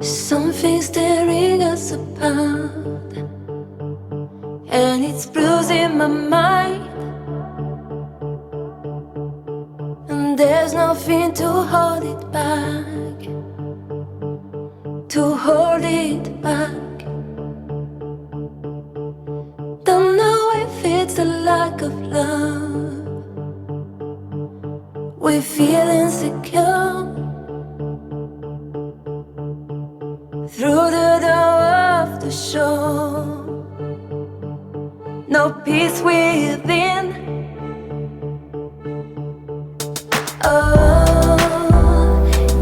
Something's tearing us apart, and it's bruising my mind, and there's nothing to hold it back, to hold it back. Don't know if it's a lack of love, we feel insecure. Through the door of the shore, no peace within. Oh,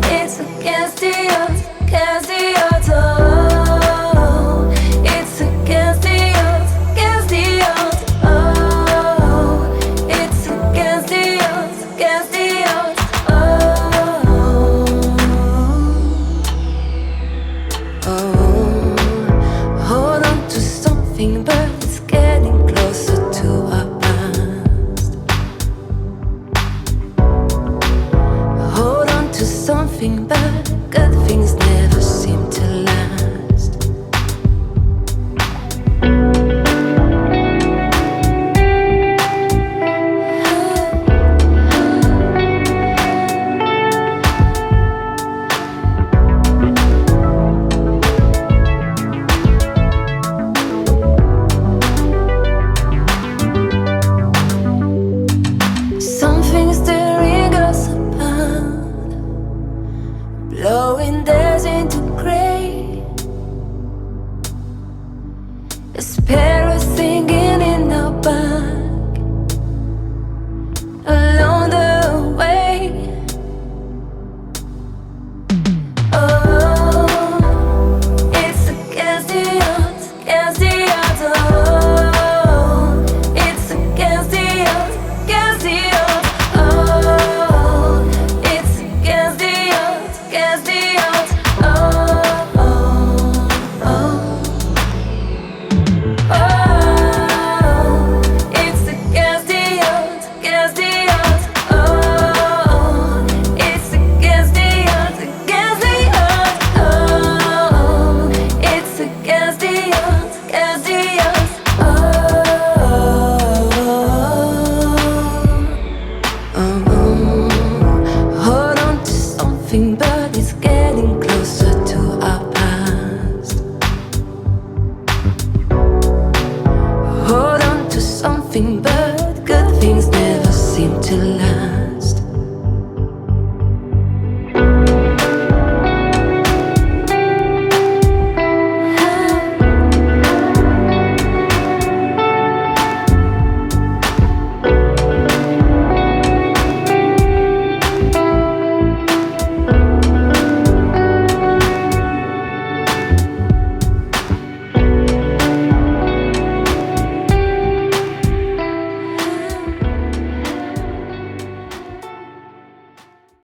it's against the odds, against the odds. Oh, it's against the odds, against the odds. Oh, it's against the odds, against the odds. Hold on to something, but it's getting closer to our past. Hold on to something, but good things never seem to last. Something's tearing us apart, blowing down